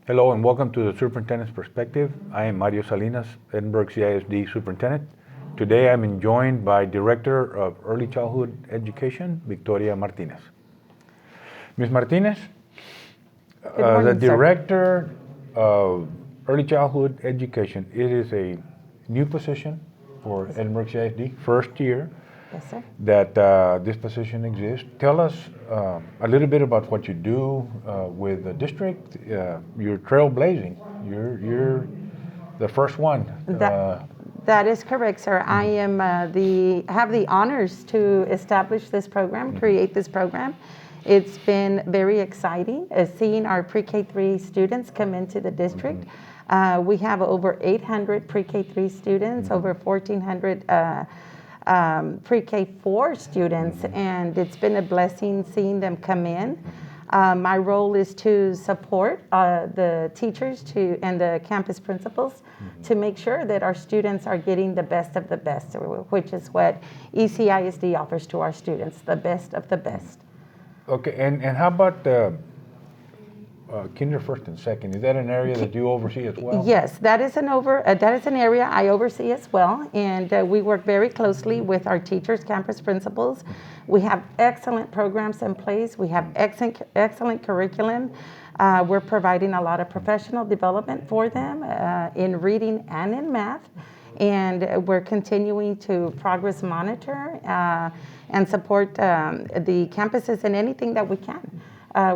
Hello and welcome to the Superintendent's Perspective. I am Mario Salinas, Edinburgh CISD Superintendent. Today I'm joined by Director of Early Childhood Education, Victoria Martinez. Ms. Martinez, Good morning, the sir. Director of Early Childhood Education, it is a new position for Edinburgh CISD, first year Yes, sir. that this position exists. Tell us a little bit about what you do with the district. You're trailblazing. You're the first one. That is correct, sir. I am have the honors to establish this program, create this program. It's been very exciting seeing our Pre-K3 students come into the district. We have over 800 Pre-K3 students, over 1,400 Pre-K4 students, and it's been a blessing seeing them come in. My role is to support the teachers and the campus principals to make sure that our students are getting the best of the best, which is what ECISD offers to our students, the best of the best. Okay, and how about kinder first and second? Is that an area that you oversee as well? Yes, that is an area I oversee as well, and we work very closely with our teachers, campus principals. We have excellent programs in place. We have excellent curriculum. We're providing a lot of professional development for them in reading and in math, and we're continuing to progress monitor and support the campuses in anything that we can.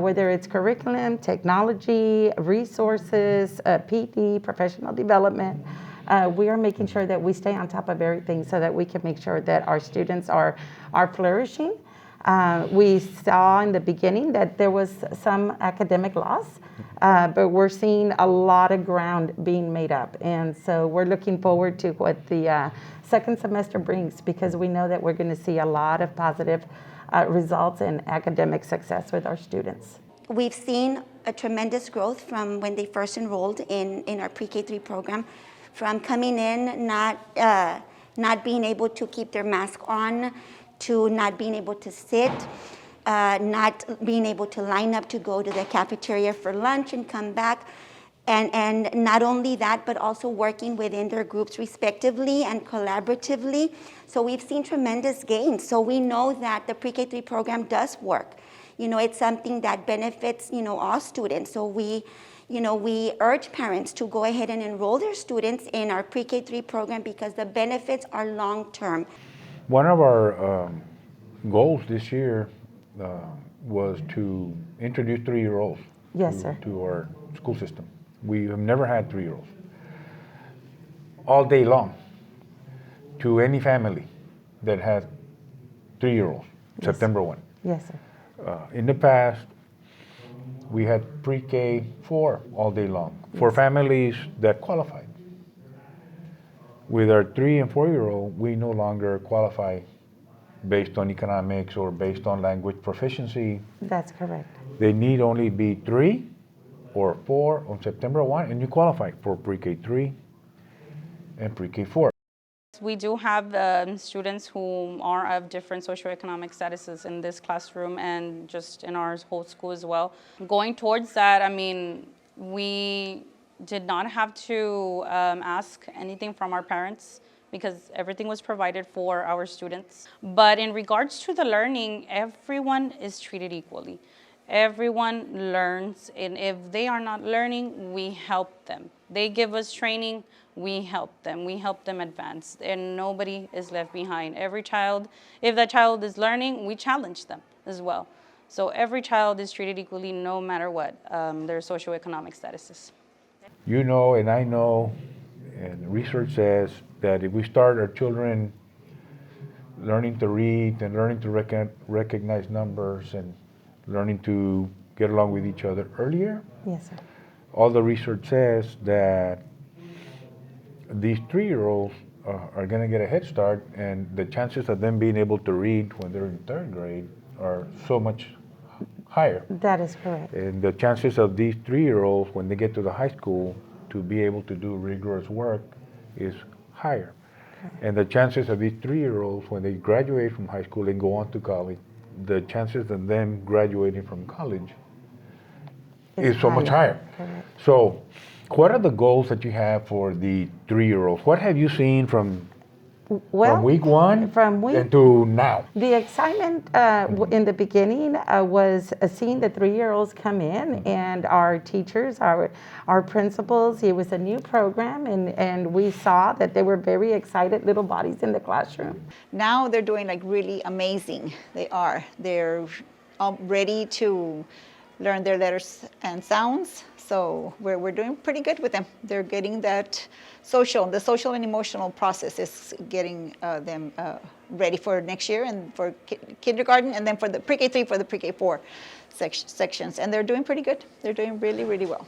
Whether it's curriculum, technology, resources, PD, professional development, we are making sure that we stay on top of everything so that we can make sure that our students are flourishing. We saw in the beginning that there was some academic loss, but we're seeing a lot of ground being made up. And so we're looking forward to what the second semester brings, because we know that we're going to see a lot of positive results in academic success with our students. We've seen a tremendous growth from when they first enrolled in our Pre-K3 program, from coming in not being able to keep their mask on, to not being able to sit, not being able to line up to go to the cafeteria for lunch and come back. And not only that, but also working within their groups respectively and collaboratively. So we've seen tremendous gains. So we know that the Pre-K3 program does work. It's something that benefits, all students. So we urge parents to go ahead and enroll their students in our Pre-K3 program because the benefits are long-term. One of our goals this year was to introduce 3-year-olds Yes, sir. to our school system. We have never had 3-year-olds. All day long, to any family that has 3-year-olds, Yes. September 1. Yes, sir. In the past, we had Pre-K4 all day long for families that qualified. With our 3 and 4-year-old, we no longer qualify based on economics or based on language proficiency. That's correct. They need only be 3 or 4 on September 1, and you qualify for Pre-K3 and Pre-K4. We do have students who are of different socioeconomic statuses in this classroom and just in our whole school as well. Going towards that, we did not have to ask anything from our parents because everything was provided for our students. But in regards to the learning, everyone is treated equally. Everyone learns, and if they are not learning, we help them. They give us training, we help them. We help them advance, and nobody is left behind. Every child, if that child is learning, we challenge them as well. So every child is treated equally no matter what their socioeconomic statuses. You know, and I know, and research says that if we start our children learning to read and learning to recognize numbers and learning to get along with each other earlier, Yes, sir. all the research says that these 3-year-olds are going to get a head start, and the chances of them being able to read when they're in 3rd grade are so much higher. That is correct. And the chances of these 3-year-olds when they get to the high school to be able to do rigorous work is higher. And the chances of these 3-year-olds when they graduate from high school and go on to college, the chances of them graduating from college is so much higher. Correct. So, what are the goals that you have for the 3-year-olds? What have you seen from week one and to now? The excitement in the beginning was seeing the 3-year-olds come in, and our teachers, our principals. It was a new program, and we saw that they were very excited little bodies in the classroom. Now they're doing like really amazing. They're all ready to learn their letters and sounds. So we're doing pretty good with them. They're getting the social and emotional process is getting them ready for next year and for kindergarten, and then for the Pre-K3 for the Pre-K4 sections. And they're doing pretty good. They're doing really, really well.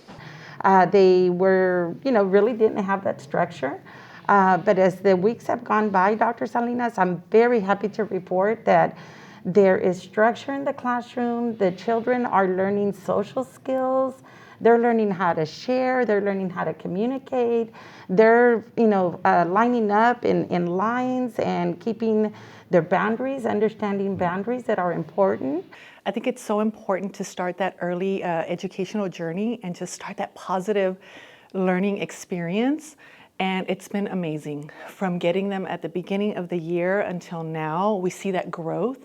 They were, really didn't have that structure. But as the weeks have gone by, Dr. Salinas, I'm very happy to report that there is structure in the classroom. The children are learning social skills. They're learning how to share. They're learning how to communicate. They're, lining up in lines and keeping their boundaries, understanding boundaries that are important. I think it's so important to start that early educational journey and just start that positive learning experience. And it's been amazing. From getting them at the beginning of the year until now, we see that growth,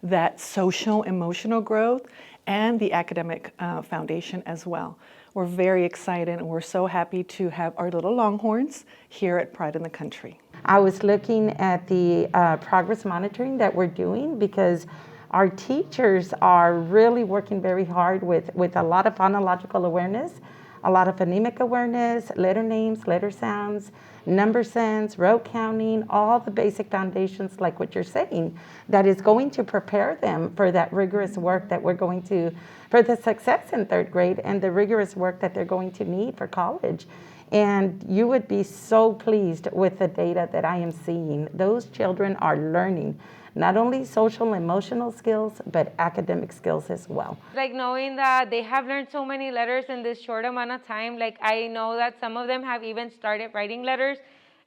that social, emotional growth, and the academic foundation as well. We're very excited, and we're so happy to have our little Longhorns here at Pride in the Country. I was looking at the progress monitoring that we're doing, because our teachers are really working very hard with a lot of phonological awareness, a lot of phonemic awareness, letter names, letter sounds, number sense, row counting, all the basic foundations, like what you're saying, that is going to prepare them for that rigorous work that we're going to, for the success in 3rd grade and the rigorous work that they're going to need for college. And you would be so pleased with the data that I am seeing. Those children are learning not only social and emotional skills, but academic skills as well. Like knowing that they have learned so many letters in this short amount of time, like I know that some of them have even started writing letters,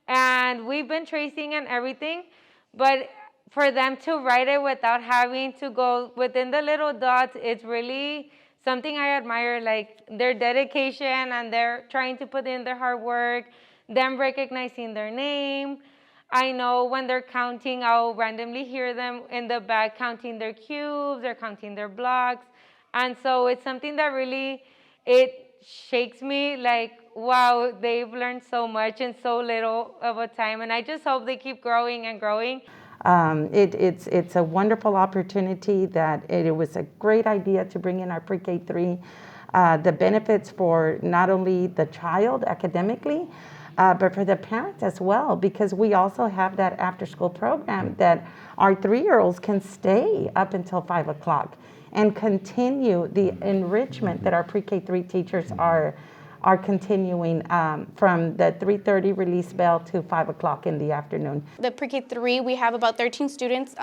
and we've been tracing and everything, but for them to write it without having to go within the little dots, it's really something I admire, like their dedication, and they're trying to put in their hard work, them recognizing their name. I know when they're counting, I'll randomly hear them in the back counting their cubes, they're counting their blocks. And so it's something that really, it shakes me, like, wow, they've learned so much in so little of a time. And I just hope they keep growing and growing. It's a wonderful opportunity that it was a great idea to bring in our Pre-K3. The benefits for not only the child academically, but for the parents as well, because we also have that after-school program that our 3-year-olds can stay up until 5 o'clock and continue the enrichment that our Pre-K3 teachers are continuing from the 3:30 release bell to 5 o'clock in the afternoon. The Pre-K3, we have about 13 students.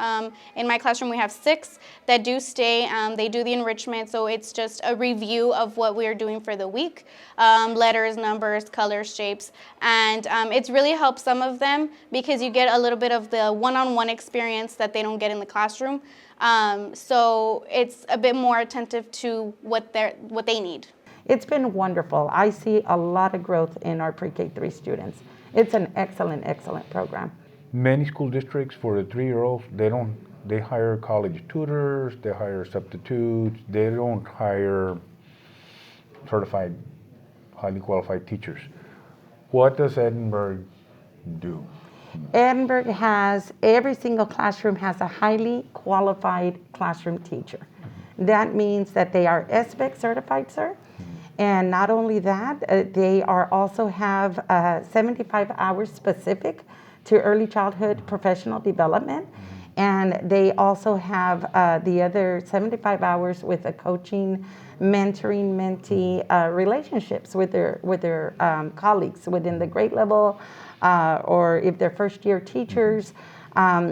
In my classroom, we have 6 that do stay. They do the enrichment, so it's just a review of what we are doing for the week. Letters, numbers, colors, shapes, and it's really helped some of them because you get a little bit of the one-on-one experience that they don't get in the classroom. So it's a bit more attentive to what they need. It's been wonderful. I see a lot of growth in our Pre-K3 students. It's an excellent, excellent program. Many school districts for the 3-year-olds, they hire college tutors, they hire substitutes, they don't hire certified, highly qualified teachers. What does Edinburgh do? Edinburgh has, every single classroom has a highly qualified classroom teacher. That means that they are SBEC certified, sir. And not only that, they also have 75 hours specific to early childhood professional development. And they also have the other 75 hours with a coaching, mentoring, mentee relationships with their colleagues within the grade level, or if they're first-year teachers.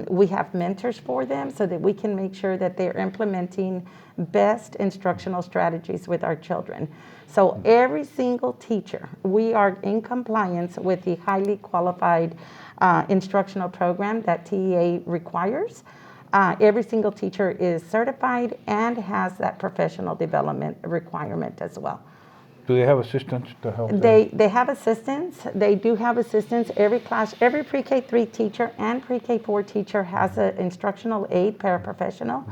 We have mentors for them so that we can make sure that they're implementing best instructional strategies with our children. So every single teacher, we are in compliance with the highly qualified instructional program that TEA requires. Every single teacher is certified and has that professional development requirement as well. Do they have assistants to help them? They have assistants. They do have assistants. Every class, every pre-K3 teacher and pre-K4 teacher has an instructional aid paraprofessional.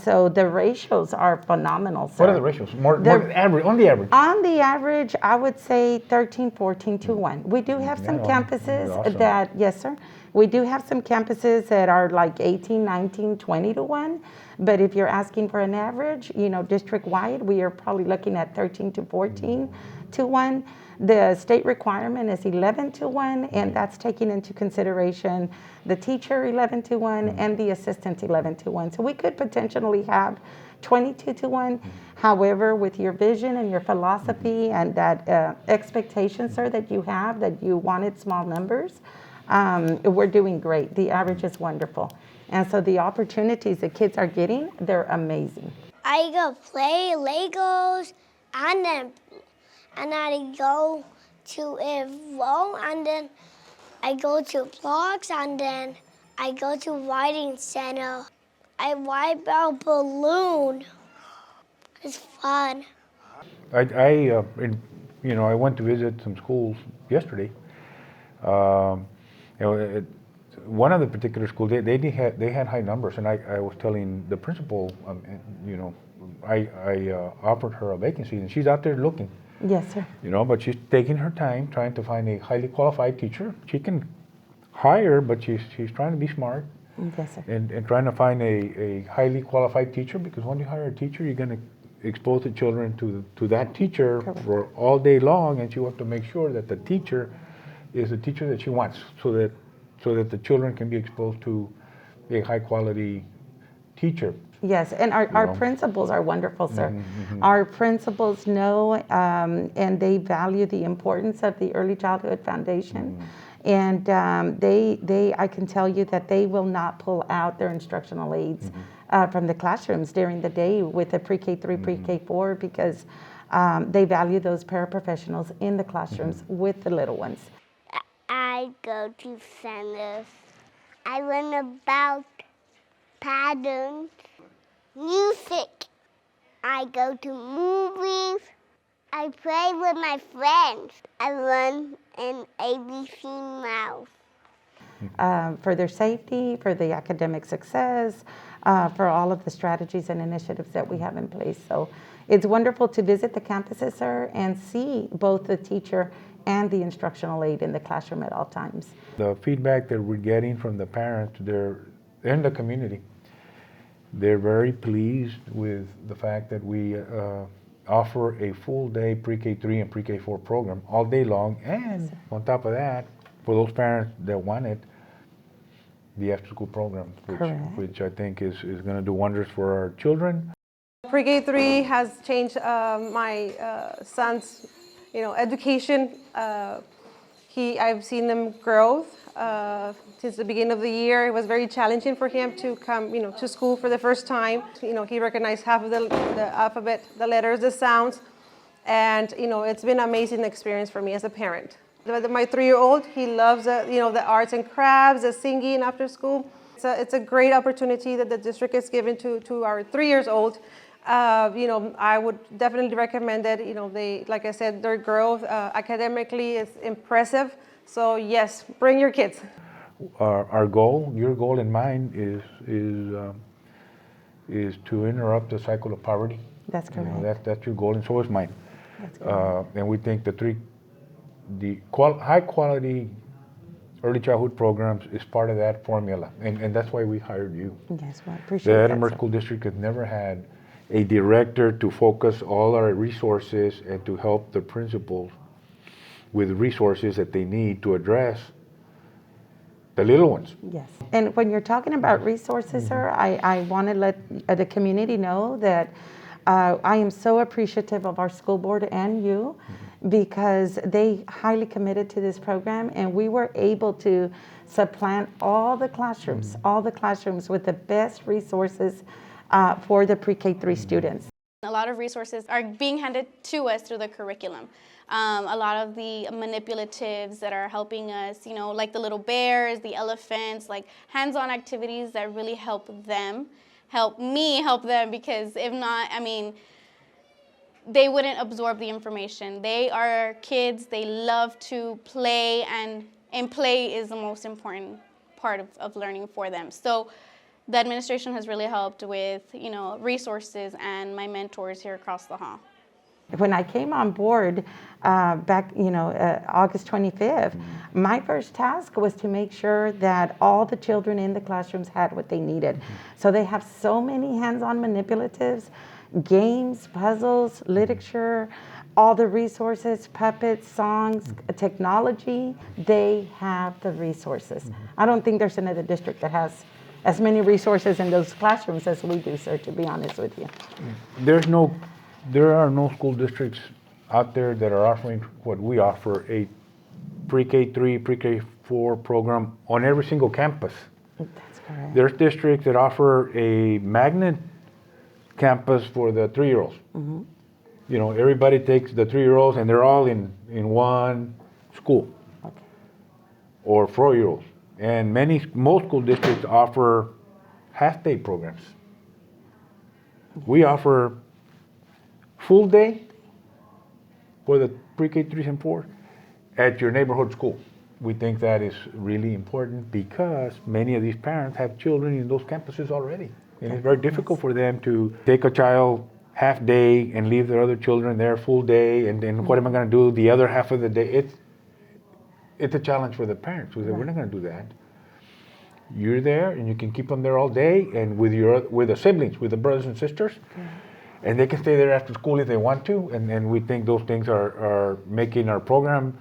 So the ratios are phenomenal, sir. What are the ratios? More than average, on the average? On the average, I would say 13, 14 to 1. We do have some campuses awesome. that, yes, sir. We do have some campuses that are like 18, 19, 20 to 1. But if you're asking for an average, district-wide, we are probably looking at 13 to 14 to 1. The state requirement is 11 to 1, and that's taking into consideration the teacher 11 to 1 and the assistant 11 to 1. So we could potentially have 22 to 1. However, with your vision and your philosophy and that expectation, sir, that you have, that you wanted small numbers, we're doing great. The average is wonderful. And so the opportunities the kids are getting, they're amazing. I go play Legos, and I go to Evo, and then I go to blocks, and then I go to riding center. I wipe out balloon. It's fun. I went to visit some schools yesterday. One of the particular schools, they had high numbers, and I was telling the principal, I offered her a vacancy, and she's out there looking. Yes, sir. But she's taking her time, trying to find a highly qualified teacher. She can hire, but she's trying to be smart. Yes, sir. And trying to find a highly qualified teacher, because when you hire a teacher, you're going to expose the children to that teacher for all day long, and she wants to make sure that the teacher is the teacher that she wants, so that the children can be exposed to a high quality teacher. Yes, and our principals are wonderful, sir. Our principals know and they value the importance of the Early Childhood Foundation. And I can tell you that they will not pull out their instructional aids from the classrooms during the day with the Pre-K3, Pre-K4, because they value those paraprofessionals in the classrooms with the little ones. I go to centers. I learn about patterns, music. I go to movies. I play with my friends. I learn an ABC mouse. For their safety, for the academic success, for all of the strategies and initiatives that we have in place. So it's wonderful to visit the campuses, sir, and see both the teacher and the instructional aid in the classroom at all times. The feedback that we're getting from the parents, they're in the community. They're very pleased with the fact that we offer a full day Pre-K3 and Pre-K4 program all day long, and on top of that, for those parents that want it, the after school programs, which I think is going to do wonders for our children. Pre-K3 has changed my son's education. I've seen him grow since the beginning of the year. It was very challenging for him to come, to school for the first time. He recognized half of the alphabet, the letters, the sounds, and it's been an amazing experience for me as a parent. My 3-year-old, he loves the arts and crafts, the singing after school. It's a great opportunity that the district is giving to our 3-year-old. I would definitely recommend that. They, like I said, their growth academically is impressive. So yes, bring your kids. Our goal, your goal and mine, is to interrupt the cycle of poverty. That's correct. That's your goal, and so is mine. And we think the high quality early childhood programs is part of that formula, and that's why we hired you. Yes, well, I appreciate The that. Edinburgh School District has never had a director to focus all our resources and to help the principals with resources that they need to address the little ones. Yes. And when you're talking about resources, sir, I want to let the community know that I am so appreciative of our school board and you, because they highly committed to this program, and we were able to supplant all the classrooms with the best resources for the Pre-K3 students. A lot of resources are being handed to us through the curriculum. A lot of the manipulatives that are helping us, you know, like the little bears, the elephants, like hands-on activities that really help them, help me help them, because if not, I mean, they wouldn't absorb the information. They are kids, they love to play, and play is the most important part of learning for them. So the administration has really helped with, you know, resources and my mentors here across the hall. When I came on board back, August 25th, my first task was to make sure that all the children in the classrooms had what they needed. So they have so many hands-on manipulatives, games, puzzles, literature, all the resources, puppets, songs, technology. They have the resources. I don't think there's another district that has as many resources in those classrooms as we do, sir, to be honest with you. There are no school districts out there that are offering what we offer, a Pre-K3, Pre-K4 program on every single campus. That's correct. There's districts that offer a magnet campus for the 3-year-olds. You know, everybody takes the 3-year-olds and they're all in one school. Okay. Or 4-year-olds. And most school districts offer half-day programs. We offer full day for the pre-K3s and 4 at your neighborhood school. We think that is really important because many of these parents have children in those campuses already. And it's very difficult for them to take a child half day and leave their other children there full day, and then what am I going to do the other half of the day? It's a challenge for the parents. We say, we're not going to do that. You're there, and you can keep them there all day, and with the siblings, with the brothers and sisters, and they can stay there after school if they want to. And we think those things are making our program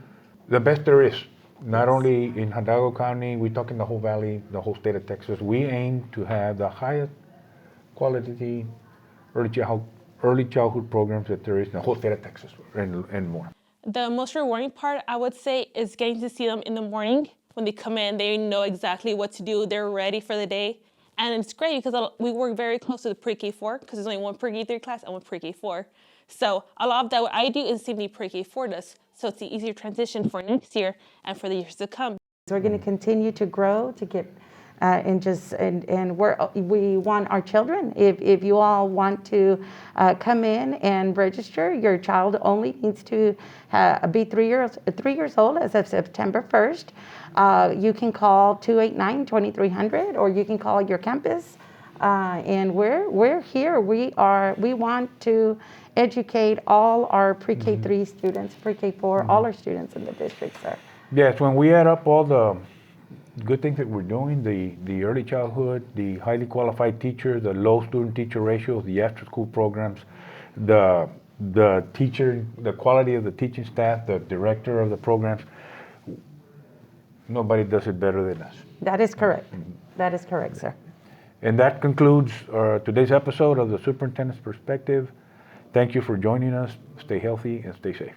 the best there is. Not only in Hidalgo County, we talk in the whole valley, the whole state of Texas. We aim to have the highest quality early childhood programs that there is in the whole state of Texas, and more. The most rewarding part, I would say, is getting to see them in the morning. When they come in, they know exactly what to do. They're ready for the day. And it's great because we work very close to the Pre-K4 because there's only one Pre-K3 class and one Pre-K4. So a lot of that what I do is the same thing Pre-K4 does. So it's the easier transition for next year and for the years to come. So we're going to continue to grow, to get and we want our children. If you all want to come in and register, your child only needs to be 3 years old as of September 1st. You can call 289-2300, or you can call your campus. And we're here. We want to educate all our Pre-K3 students, Pre-K4, all our students in the district, sir. Yes, when we add up all the good things that we're doing, the early childhood, the highly qualified teachers, the low student-teacher ratios, the after-school programs, the teacher, the quality of the teaching staff, the director of the programs, nobody does it better than us. That is correct. That is correct, sir. And that concludes today's episode of the Superintendent's Perspective. Thank you for joining us. Stay healthy and stay safe.